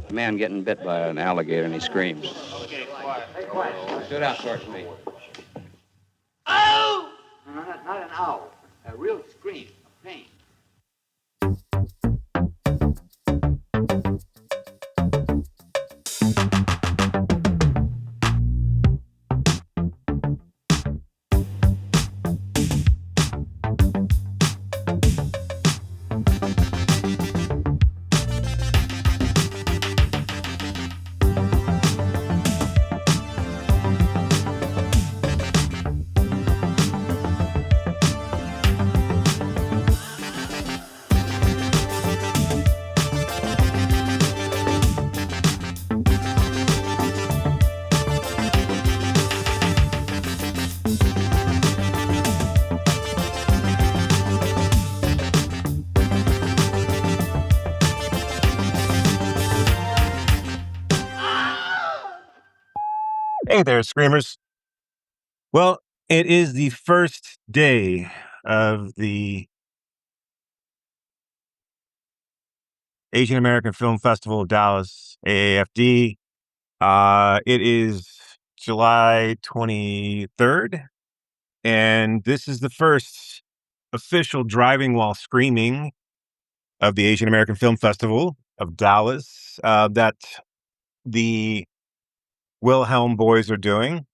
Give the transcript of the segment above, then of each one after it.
A man getting bit by an alligator and he screams. Okay, quiet. Hey, quiet. Stood out towards me. Oh! No, not an owl. A real scream of pain. Hey there, Screamers. Well, it is the first day of the Asian American Film Festival of Dallas, AAFD. It is July 23rd, and this is the first official driving while screaming of the Asian American Film Festival of Dallas that the Wilhelm boys are doing.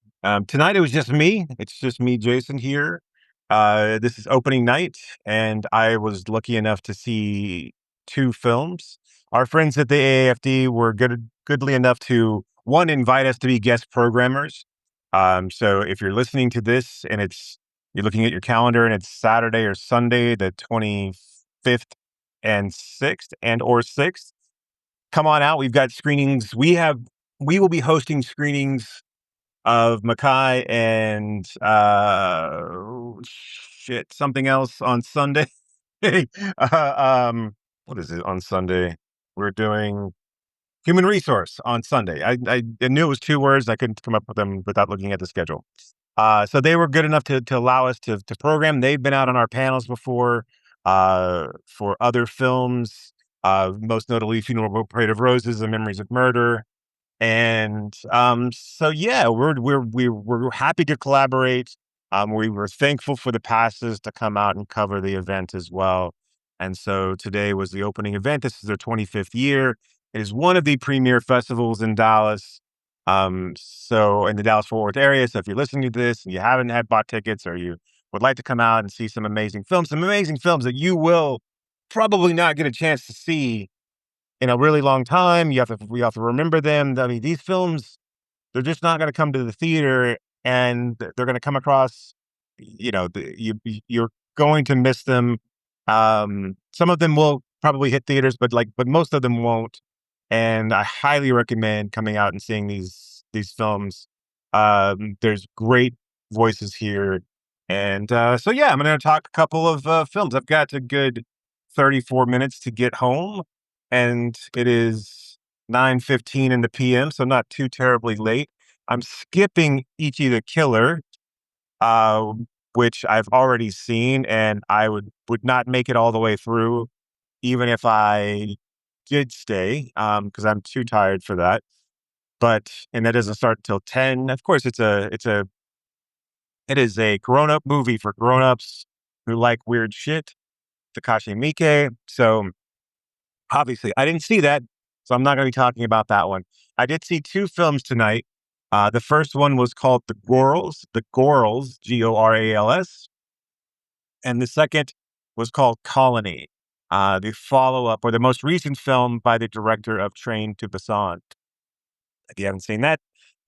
Tonight it was just me. It's just me, Jason, here. This is opening night, and I was lucky enough to see two films. Our friends at the AFD were goodly enough to one invite us to be guest programmers. So if you're listening to this and you're looking at your calendar and it's Saturday or Sunday, the 25th and 6th, come on out. We've got screenings. We will be hosting screenings of Mackay and something else on Sunday. What is it on Sunday? We're doing human resource on Sunday. I knew it was two words. I couldn't come up with them without looking at the schedule. So they were good enough to allow us to program. They've been out on our panels before for other films, most notably Funeral Parade of Roses and Memories of Murder. And so yeah, we're happy to collaborate. We were thankful for the passes to come out and cover the event as well. And so today was the opening event. This is their 25th year. It is one of the premier festivals in Dallas. So in the Dallas Fort Worth area. So if you're listening to this and you haven't had bought tickets or you would like to come out and see some amazing films that you will probably not get a chance to see in a really long time. We have to remember them. I mean, these films, they're just not going to come to the theater, and they're going to come across. You're going to miss them. Some of them will probably hit theaters, but most of them won't. And I highly recommend coming out and seeing these films. There's great voices here, and so yeah, I'm going to talk a couple of films. I've got a good 34 minutes to get home, and it is 9:15 in the PM, so not too terribly late. I'm skipping Ichi the Killer, uh, which I've already seen, and I would not make it all the way through, even if I did stay, because I'm too tired for that. And that doesn't start until 10. Of course, it is a grown-up movie for grown-ups who like weird shit. Takashi Miike. So obviously, I didn't see that, so I'm not going to be talking about that one. I did see two films tonight. The first one was called The Gorals, Gorals, and the second was called Colony, the follow-up or the most recent film by the director of Train to Busan. If you haven't seen that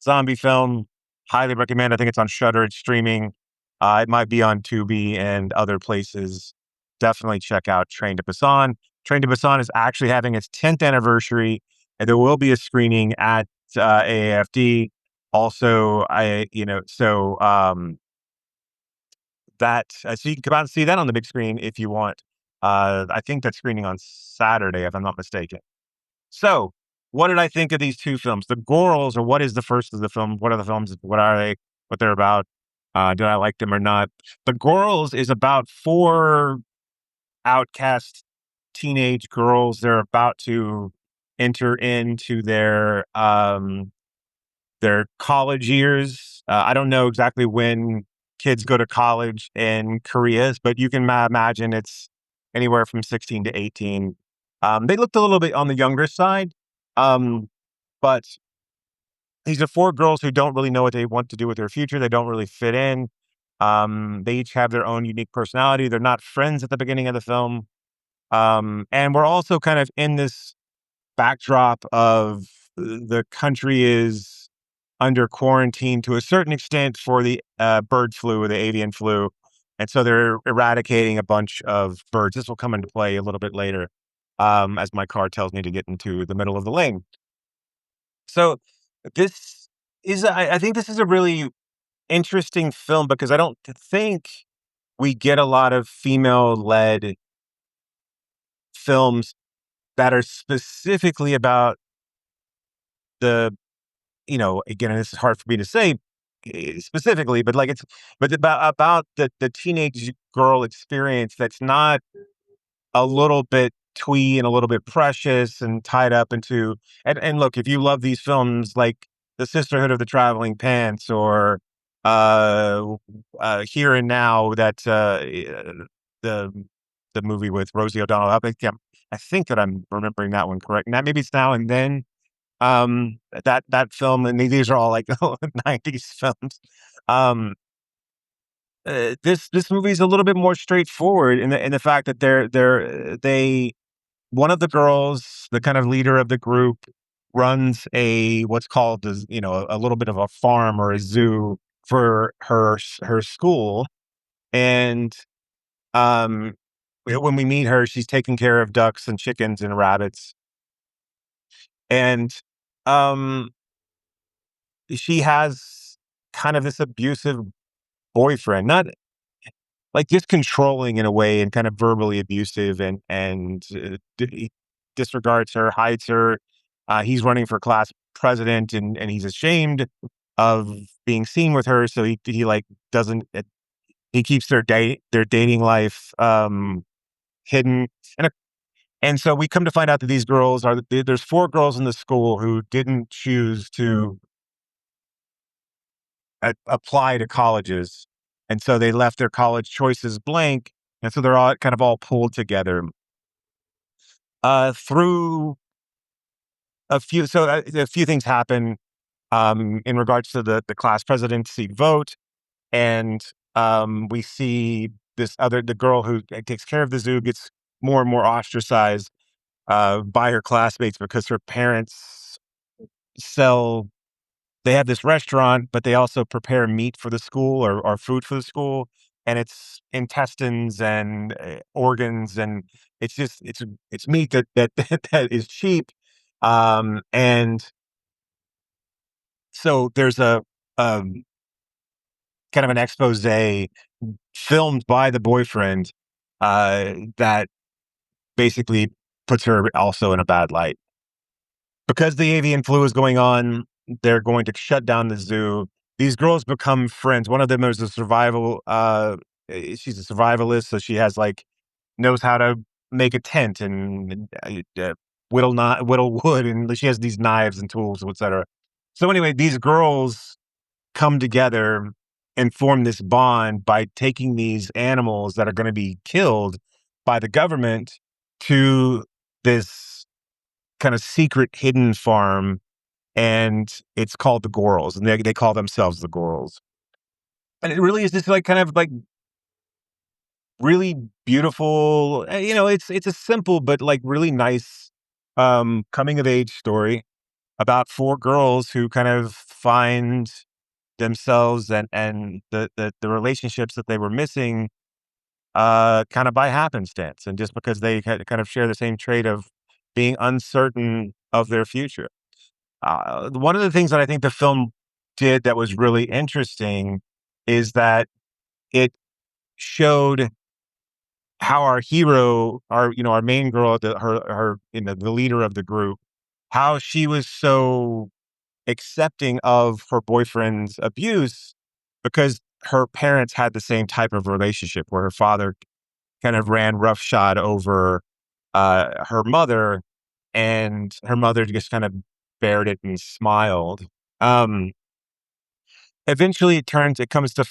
zombie film, highly recommend. I think it's on Shudder. It's streaming. It might be on Tubi and other places. Definitely check out Train to Busan. Train to Busan is actually having its 10th anniversary, and there will be a screening at AAFD. Also, so you can come out and see that on the big screen if you want. I think that's screening on Saturday, if I'm not mistaken. So, what did I think of these two films? The Gorals, or what is the first of the film? What are the films? What are they? What they're about? Did I like them or not? The Gorals is about four outcast teenage girls. They're about to enter into their college years. I don't know exactly when kids go to college in Korea, but you can imagine it's anywhere from 16 to 18. They looked a little bit on the younger side, um, but these are four girls who don't really know what they want to do with their future. They don't really fit in. They each have their own unique personality. They're not friends at the beginning of the film. And we're also kind of in this backdrop of the country is under quarantine to a certain extent for the bird flu or the avian flu. And so they're eradicating a bunch of birds. This will come into play a little bit later as my car tells me to get into the middle of the lane. So this I think this is a really interesting film because I don't think we get a lot of female led films that are specifically about the, again, and this is hard for me to say specifically, but like but about the teenage girl experience that's not a little bit twee and a little bit precious and tied up into and look, if you love these films like The Sisterhood of the Traveling Pants or uh Here and Now, that the the movie with Rosie O'Donnell, I think that I'm remembering that one correct. And that maybe it's Now and Then. That film, and these are all like 90s films. Um, this movie is a little bit more straightforward in the fact that they one of the girls, the kind of leader of the group, runs a what's called as a little bit of a farm or a zoo for her school, and um, when we meet her, she's taking care of ducks and chickens and rabbits, and um, she has kind of this abusive boyfriend, not like just controlling in a way and kind of verbally abusive and he disregards her, hides her. He's running for class president and he's ashamed of being seen with her, so he like doesn't he keeps their dating life hidden. and and so we come to find out that these girls are there's four girls in the school who didn't choose to apply to colleges. And so they left their college choices blank. And so they're all kind of all pulled together through a few things happen in regards to the class presidency vote. And we see the girl who takes care of the zoo gets more and more ostracized by her classmates because her parents sell they have this restaurant, but they also prepare meat for the school or food for the school, and it's intestines and organs, and it's meat that is cheap, and so there's a um, kind of an expose filmed by the boyfriend that basically puts her also in a bad light. Because the avian flu is going on, they're going to shut down the zoo. These girls become friends. One of them is a she's a survivalist, so she has like knows how to make a tent and whittle wood, and she has these knives and tools, etc. So anyway, these girls come together and form this bond by taking these animals that are going to be killed by the government to this kind of secret hidden farm, and it's called the Gorals, and they call themselves the Gorals. And it really is just like kind of like really beautiful. It's a simple but like really nice coming of age story about four girls who kind of find themselves and the relationships that they were missing kind of by happenstance, and just because they kind of share the same trait of being uncertain of their future. One of the things that I think the film did that was really interesting is that it showed how our hero, our main girl, her the leader of the group, how she was so accepting of her boyfriend's abuse because her parents had the same type of relationship where her father kind of ran roughshod over her mother, and her mother just kind of bared it and smiled. Um, Eventually, it comes to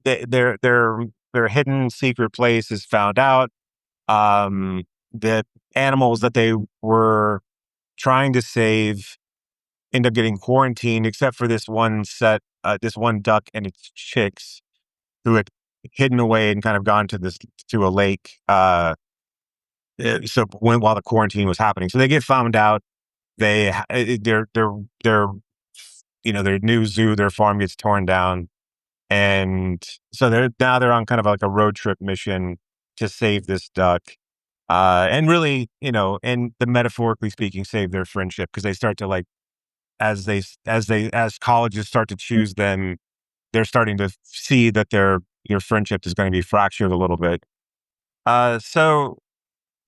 their hidden secret place is found out. The animals that they were trying to save end up getting quarantined, except for this one duck and its chicks, who had hidden away and kind of gone to a lake. So while the quarantine was happening, so they get found out. They ha- their their new zoo, their farm gets torn down, and so they're on kind of like a road trip mission to save this duck. And really, and the metaphorically speaking, save their friendship, because they start to like as colleges start to choose them, they're starting to see that their friendship is going to be fractured a little bit. So,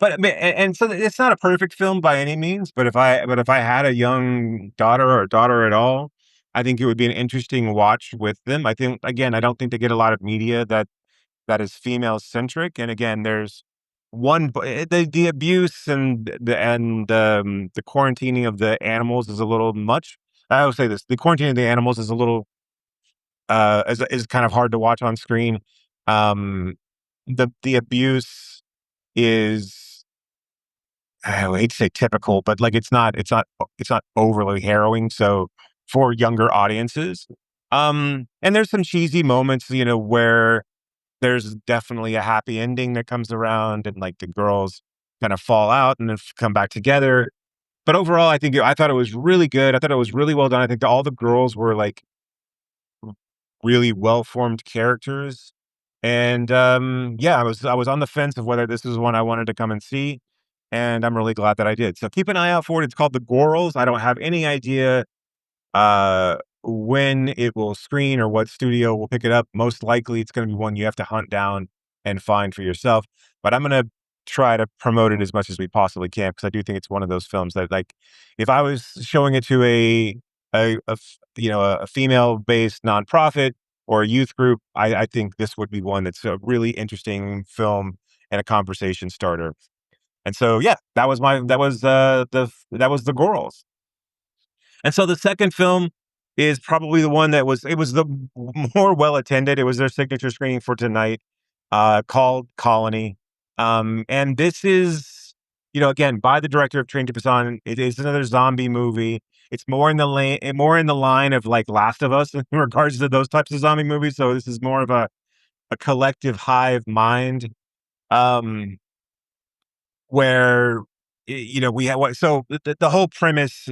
but I mean, and so it's not a perfect film by any means. But if I had a young daughter or a daughter at all, I think it would be an interesting watch with them. I think again, I don't think they get a lot of media that is female centric. And again, there's the abuse and the quarantining of the animals is a little much. I will say this: the quarantining of the animals is a little is kind of hard to watch on screen. The abuse is, I hate to say typical, but like it's not overly harrowing. So for younger audiences, and there's some cheesy moments, where there's definitely a happy ending that comes around, and like the girls kind of fall out and then come back together. But overall, I thought it was really good. I thought it was really well done. I think that all the girls were like really well formed characters. And yeah, I was on the fence of whether this was one I wanted to come and see, and I'm really glad that I did. So keep an eye out for it. It's called The Gorals. I don't have any idea when it will screen or what studio will pick it up. Most likely, it's going to be one you have to hunt down and find for yourself. But I'm going to try to promote it as much as we possibly can, because I do think it's one of those films that, like, if I was showing it to a female based nonprofit or a youth group, I think this would be one that's a really interesting film and a conversation starter. And so, yeah, that was the Gorals. And so the second film is probably the one it was the more well attended. It was their signature screening for tonight, called Colony. And this is, again, by the director of Train to Busan. It is another zombie movie. It's more in the line of like Last of Us in regards to those types of zombie movies. So this is more of a collective hive mind, um, where we have so the whole premise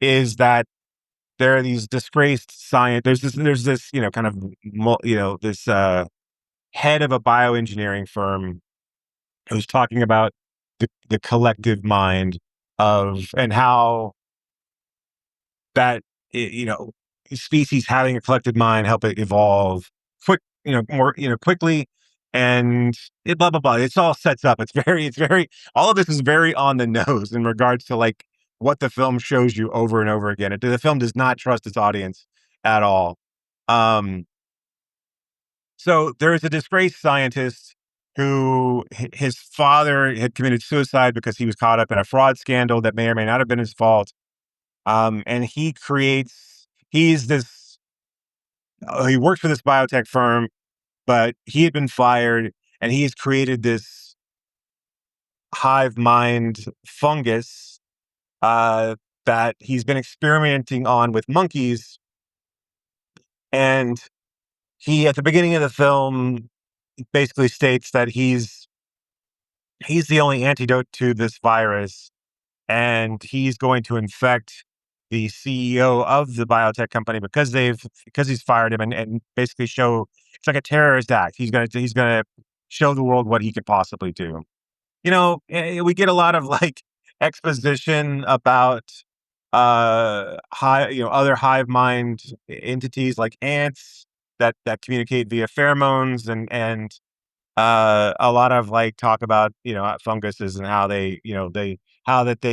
is that there are these disgraced science. There's this, kind of, this head of a bioengineering firm who's talking about the collective mind and how that, species having a collective mind help it evolve more, quickly, and blah, blah, blah. It's all sets up. All of this is very on the nose in regards to like what the film shows you over and over again. The film does not trust its audience at all. Um, so there is a disgraced scientist who his father had committed suicide because he was caught up in a fraud scandal that may or may not have been his fault. And he works for this biotech firm, but he had been fired, and he's created this hive mind fungus, uh, that he's been experimenting on with monkeys. And he, at the beginning of the film, basically states that he's the only antidote to this virus, and he's going to infect the CEO of the biotech company because he's fired him, and basically show it's like a terrorist act. He's gonna show the world what he could possibly do. We get a lot of like exposition about other hive mind entities like ants that communicate via pheromones, and a lot of like talk about funguses and how they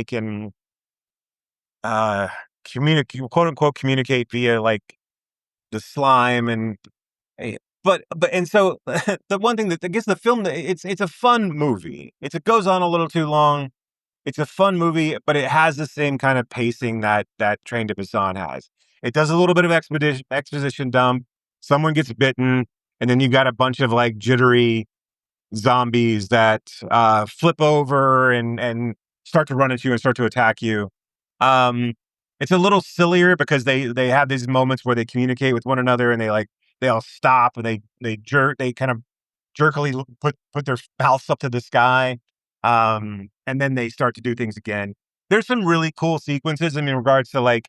can uh communicate, quote unquote, communicate via like the slime. And so the one thing that I guess the film, it's a fun movie. It goes on a little too long. it's a fun movie, but it has the same kind of pacing that Train to Busan has. It does a little bit of exposition dump. Someone gets bitten, and then you got a bunch of like jittery zombies that flip over and start to run at you and start to attack you. Um, it's a little sillier because they have these moments where they communicate with one another and they all stop and they kind of jerkily put their mouths up to the sky, and then they start to do things again. There's some really cool sequences in regards to like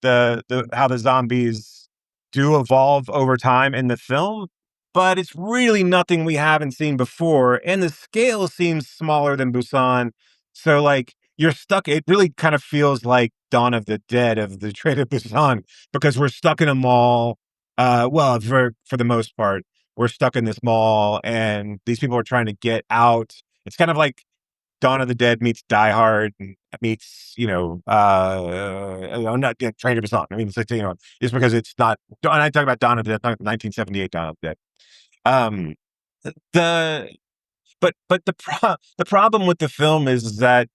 the how the zombies do evolve over time in the film, but it's really nothing we haven't seen before, and the scale seems smaller than Busan. So like you're stuck. It really kind of feels like Dawn of the Dead of the Trade of Busan because we're stuck in a mall. Well, for the most part, we're stuck in this mall, and these people are trying to get out. It's kind of like Dawn of the Dead meets Die Hard meets, not Train to Busan. I mean, it's like, just because it's not, and I talk about Dawn of the Dead, 1978 Dawn of the Dead. Um, the, but the problem with the film is that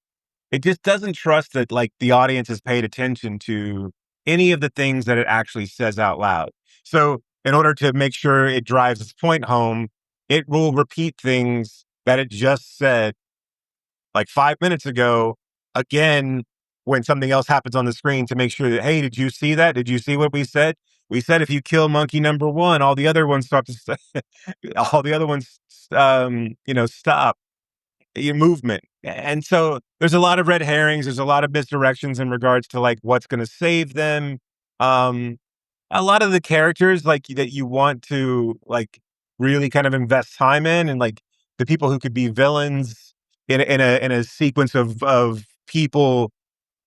it just doesn't trust that like the audience has paid attention to any of the things that it actually says out loud. So in order to make sure it drives its point home, it will repeat things that it just said like 5 minutes ago, again, when something else happens on the screen to make sure that, hey, did you see that? Did you see what we said? We said if you kill monkey number one, all the other ones start to, all the other ones, stop your movement. And so there's a lot of red herrings. There's a lot of misdirections in regards to like what's going to save them. Um, a lot of the characters like that you want to like really kind of invest time in, and like the people who could be villains in a sequence of people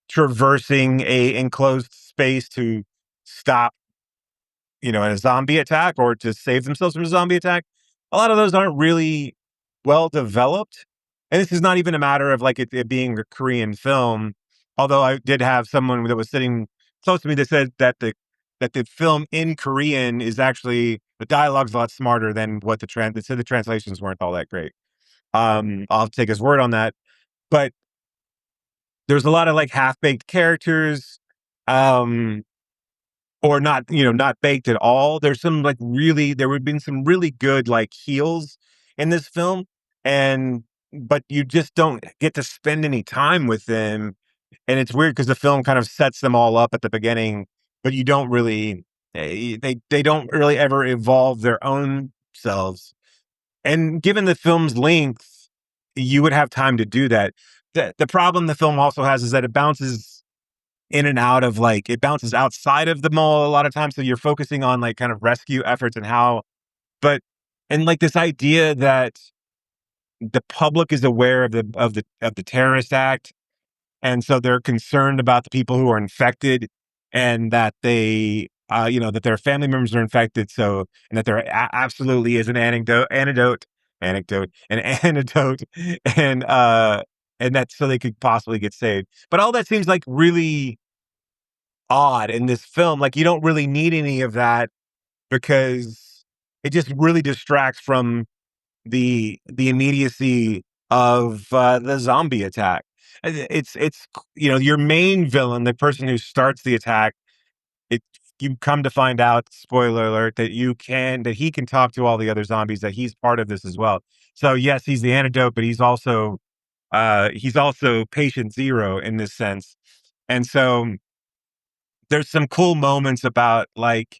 traversing a enclosed space to stop a zombie attack or to save themselves from a zombie attack. A lot of those aren't really well developed. And this is not even a matter of like it being a Korean film. Although I did have someone that was sitting close to me that said that the film in Korean is actually the dialogue's a lot smarter than what they said the translations weren't all that great. I'll have to take his word on that. But there's a lot of like half baked characters. Um, or not, not baked at all. There's some like really there would have been some really good like heels in this film, and but you just don't get to spend any time with them. And it's weird because the film kind of sets them all up at the beginning, but you don't really they don't really ever evolve their own selves. And given the film's length, you would have time to do that. The problem the film also has is that it bounces in and out of like it bounces outside of the mall a lot of times. So you're focusing on like kind of rescue efforts and how, but and like this idea that the public is aware of the terrorist act, and so they're concerned about the people who are infected, and that that their family members are infected. So and that there absolutely is an an antidote, and and that so they could possibly get saved. But all that seems like really odd in this film. Like you don't really need any of that because it just really distracts from the immediacy of the zombie attack. It's your main villain, the person who starts the attack. It you come to find out, spoiler alert, that he can talk to all the other zombies, that he's part of this as well. So yes, he's the antidote, but he's also patient zero in this sense. And so there's some cool moments about like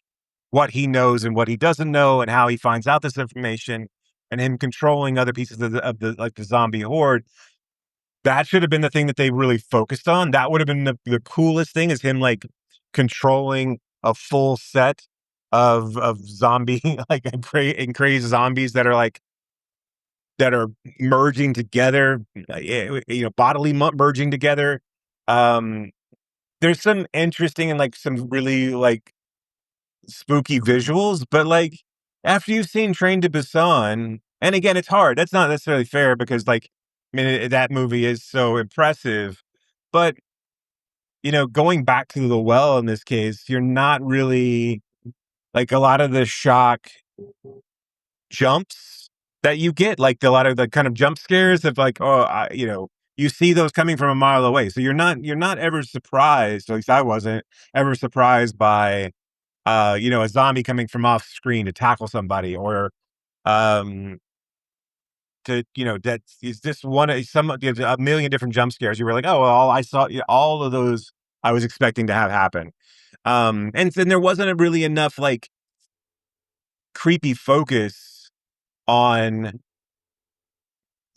what he knows and what he doesn't know and how he finds out this information and him controlling other pieces of the like the zombie horde. That should have been the thing that they really focused on. That would have been the coolest thing is him like controlling a full set of zombie like and crazy zombies that are merging together, bodily merging together. Um, there's some interesting and like some really like spooky visuals, but like after you've seen Train to Busan, and again, it's hard. That's not necessarily fair because like I mean that movie is so impressive, but going back to the well in this case, you're not really like a lot of the shock jumps that you get, like a lot of the kind of jump scares of like, oh, you see those coming from a mile away. So you're not ever surprised, at least I wasn't ever surprised by a zombie coming from off screen to tackle somebody, or um that is just there's a million different jump scares. You were like, oh well, I saw all of those I was expecting to have happen. And then there wasn't really enough like creepy focus on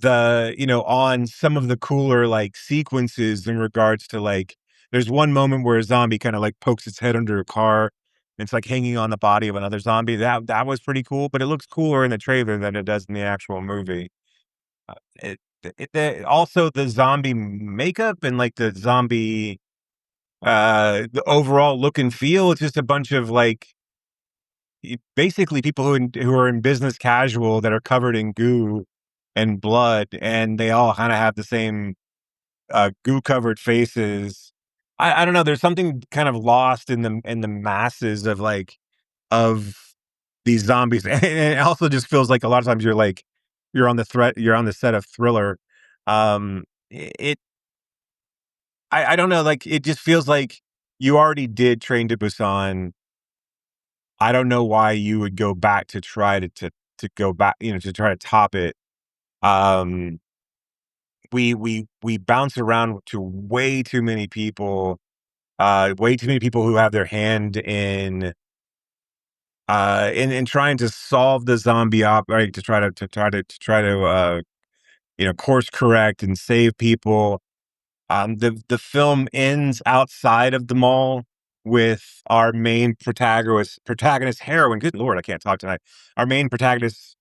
on some of the cooler like sequences in regards to like there's one moment where a zombie kind of like pokes its head under a car. And it's like hanging on the body of another zombie. That was pretty cool, but it looks cooler in the trailer than it does in the actual movie. Also the zombie makeup and like the overall look and feel. It's just a bunch of like basically people who are in business casual that are covered in goo and blood, and they all kind of have the same goo covered faces. I don't know. There's something kind of lost in the masses of these zombies, and it also just feels like a lot of times you're on the set of Thriller. It I don't know. Like it just feels like you already did Train to Busan. I don't know why you would go back to try to go back, to try to top it. Um, we bounce around to way too many people who have their hand in trying to solve the zombie right, to course correct and save people. The film ends outside of the mall with our main protagonist heroine. Good lord, I can't talk tonight. Our main protagonist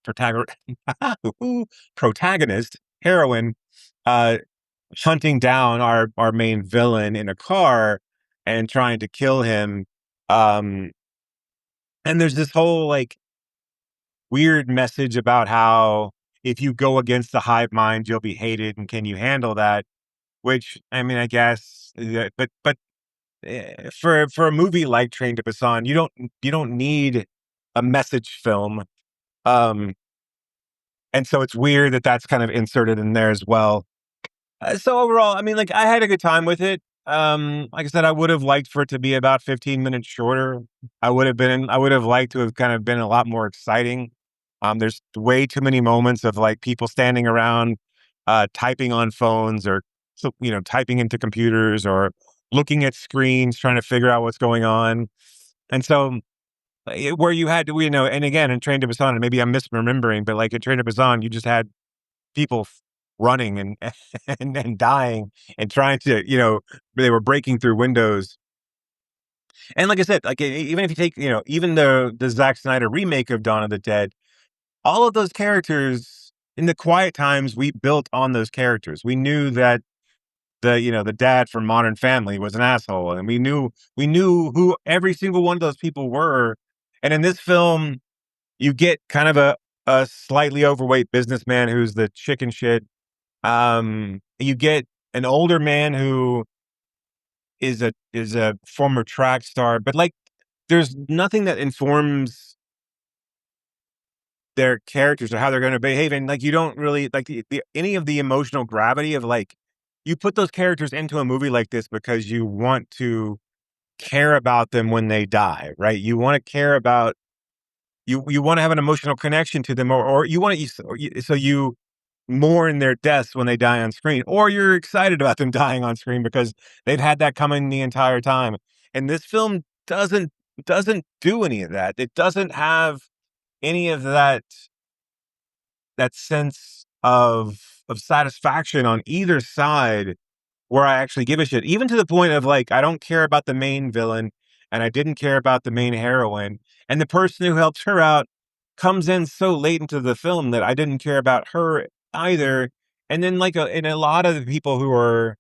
heroine, uh, hunting down our main villain in a car and trying to kill him. Um, and there's this whole like weird message about how if you go against the hive mind, you'll be hated, and can you handle that? Which I mean, I guess, yeah, but for a movie like Train to Busan, you don't need a message film. Um, and so it's weird that that's kind of inserted in there as well. So overall, I mean, like I had a good time with it. Like I said, I would have liked for it to be about 15 minutes shorter. I would have liked to have kind of been a lot more exciting. There's way too many moments of like people standing around, typing on phones, or typing into computers, or looking at screens, trying to figure out what's going on. And so, where you had to, and again, in Train to Busan, and maybe I'm misremembering, but like in Train to Busan, you just had people running and and dying and trying to, they were breaking through windows. And like I said, like even if you take, even the Zack Snyder remake of Dawn of the Dead, all of those characters in the quiet times we built on those characters. We knew that the dad from Modern Family was an asshole, and we knew who every single one of those people were. And in this film, you get kind of a slightly overweight businessman who's the chicken shit. You get an older man who is a former track star, but like there's nothing that informs their characters or how they're going to behave, and like you don't really like any of the emotional gravity of like you put those characters into a movie like this because you want to care about them when they die, right? You want to care about you want to have an emotional connection to them, or you want to so you mourn their deaths when they die on screen, or you're excited about them dying on screen because they've had that coming the entire time. And this film doesn't do any of that. It doesn't have any of that sense of satisfaction on either side where I actually give a shit, even to the point of like I don't care about the main villain, and I didn't care about the main heroine, and the person who helps her out comes in so late into the film that I didn't care about her either. And then and a lot of the people who are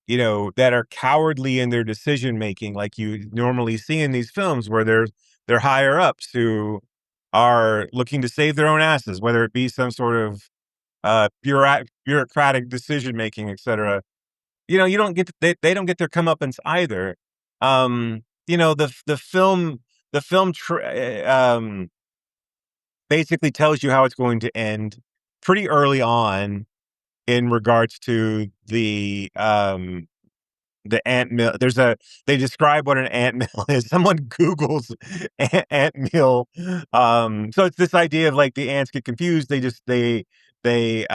that are cowardly in their decision making, like you normally see in these films, where they're higher ups who are looking to save their own asses, whether it be some sort of bureaucratic decision making, etc. You don't get they don't get their comeuppance either. The film basically tells you how it's going to end pretty early on, in regards to the ant mill. They describe what an ant mill is. Someone Googles ant mill. So it's this idea of like the ants get confused. They they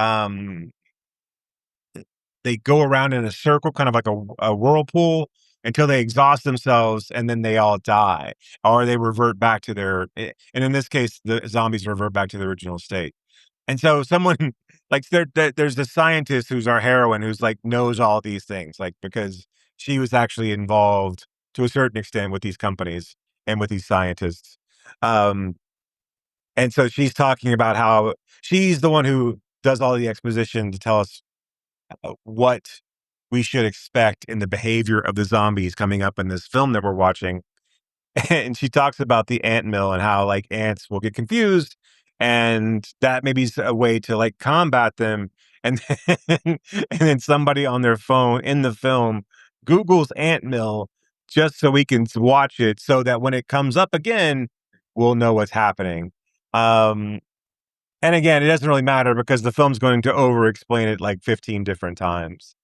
go around in a circle, kind of like a whirlpool, until they exhaust themselves, and then they all die, or they revert back to and in this case, the zombies revert back to the original state. And so someone like there's the scientist who's our heroine who's like knows all these things, like because she was actually involved to a certain extent with these companies and with these scientists. Um, and so she's talking about how she's the one who does all the exposition to tell us what we should expect in the behavior of the zombies coming up in this film that we're watching. And she talks about the ant mill and how like ants will get confused, and that maybe is a way to like combat them. And then, and then somebody on their phone in the film Google's ant mill just so we can watch it, so that when it comes up again, we'll know what's happening. Um, and again, it doesn't really matter because the film's going to over explain it like 15 different times.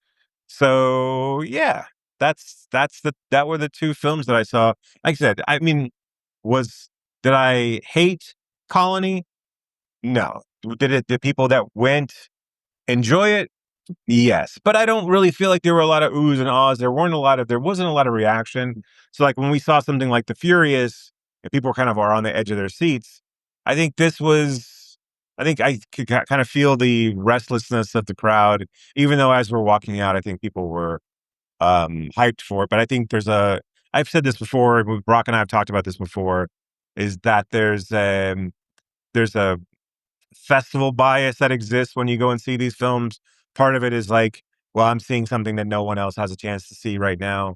So yeah, that were the two films that I saw. Like I said, I mean, was did I hate Colony? No. Did people that went enjoy it? Yes. But I don't really feel like there were a lot of oohs and ahs. There wasn't a lot of reaction. So like when we saw something like The Furious, and people kind of are on the edge of their seats, I think this was I think I could kind of feel the restlessness of the crowd, even though as we're walking out, I think people were hyped for it. But I think I've said this before, Brock and I have talked about this before, is that there's a festival bias that exists when you go and see these films. Part of it is like, well, I'm seeing something that no one else has a chance to see right now,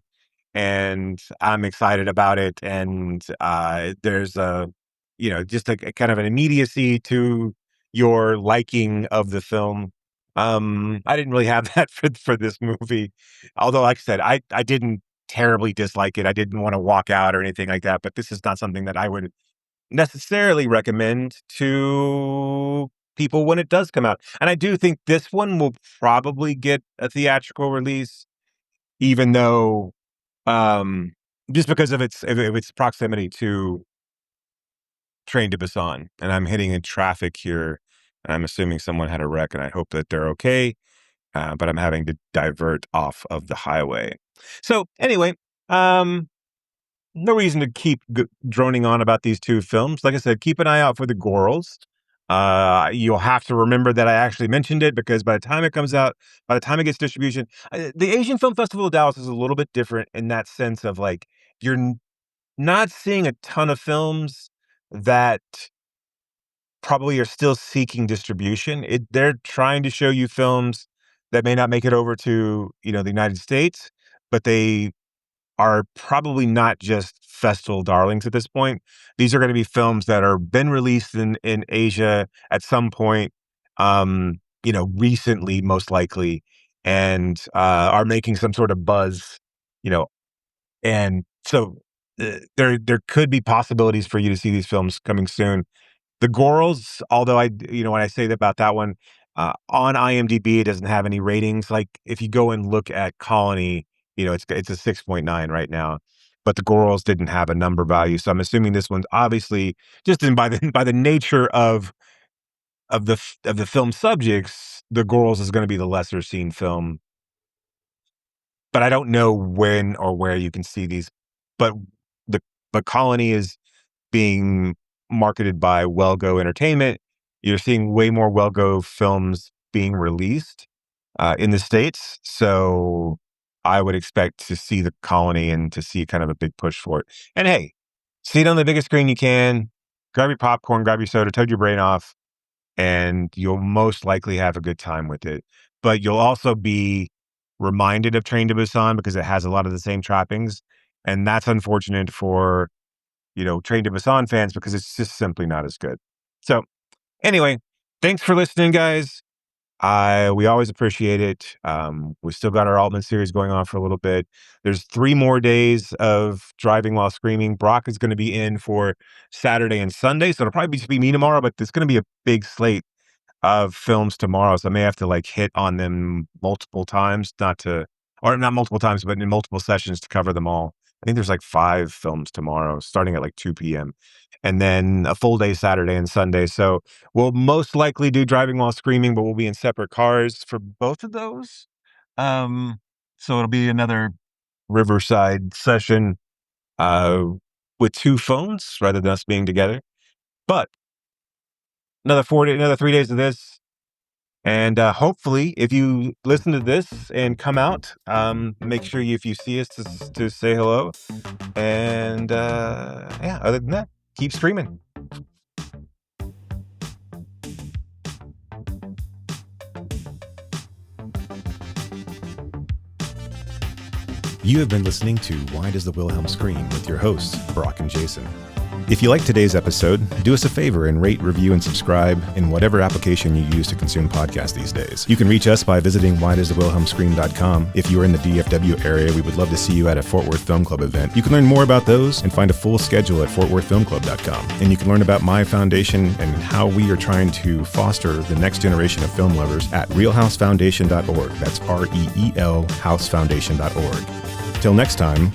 and I'm excited about it. And there's just a kind of an immediacy to your liking of the film. I didn't really have that for this movie, although, like I said, I didn't terribly dislike it. I didn't want to walk out or anything like that. But this is not something that I would necessarily recommend to people when it does come out. And I do think this one will probably get a theatrical release, even though um, just because of its proximity to Train to Busan. And I'm hitting in traffic here, and I'm assuming someone had a wreck, and I hope that they're okay. But I'm having to divert off of the highway. So anyway, um, no reason to keep droning on about these two films. Like I said, keep an eye out for The Gorals. You'll have to remember that I actually mentioned it, because by the time it comes out, by the time it gets distribution, the Asian Film Festival of Dallas is a little bit different in that sense of like you're not seeing a ton of films that probably are still seeking distribution. They're trying to show you films that may not make it over to the United States, but they are probably not just festival darlings at this point. These are going to be films that are been released in Asia at some point, recently, most likely, and are making some sort of buzz, you know, and so there could be possibilities for you to see these films coming soon. The Gorals, although when I say that about that one, on IMDb, it doesn't have any ratings. Like if you go and look at Colony, it's a 6.9 right now, but the Gorals didn't have a number value. So I'm assuming this one's obviously just by the nature of the film subjects, the Gorals is going to be the lesser seen film. But I don't know when or where you can see these. But the but Colony is being marketed by Wellgo Entertainment. You're seeing way more Wellgo films being released in the States. So I would expect to see The Colony and to see kind of a big push for it. And hey, see it on the biggest screen you can. Grab your popcorn, grab your soda, toad your brain off, and you'll most likely have a good time with it. But you'll also be reminded of Train to Busan because it has a lot of the same trappings. And that's unfortunate for Train to Busan fans because it's just simply not as good. So anyway, thanks for listening, guys. We always appreciate it. We still got our Altman series going on for a little bit. There's 3 more days of Driving While Screaming. Brock is going to be in for Saturday and Sunday, so it'll probably just be me tomorrow, but there's going to be a big slate of films tomorrow, so I may have to like hit on them multiple times, not multiple times, but in multiple sessions to cover them all. I think there's like 5 films tomorrow, starting at like 2 p.m. and then a full day Saturday and Sunday. So we'll most likely do Driving While Screaming, but we'll be in separate cars for both of those. So it'll be another Riverside session uh, with 2 phones rather than us being together. But another 3 days of this. And hopefully, if you listen to this and come out, make sure if you see us to say hello. And yeah, other than that, keep streaming. You have been listening to Why Does the Wilhelm Scream with your hosts, Brock and Jason. If you liked today's episode, do us a favor and rate, review, and subscribe in whatever application you use to consume podcasts these days. You can reach us by visiting whydoesthewilhelmscream.com. If you are in the DFW area, we would love to see you at a Fort Worth Film Club event. You can learn more about those and find a full schedule at fortworthfilmclub.com. And you can learn about my foundation and how we are trying to foster the next generation of film lovers at realhousefoundation.org. That's REEL housefoundation.org. Till next time,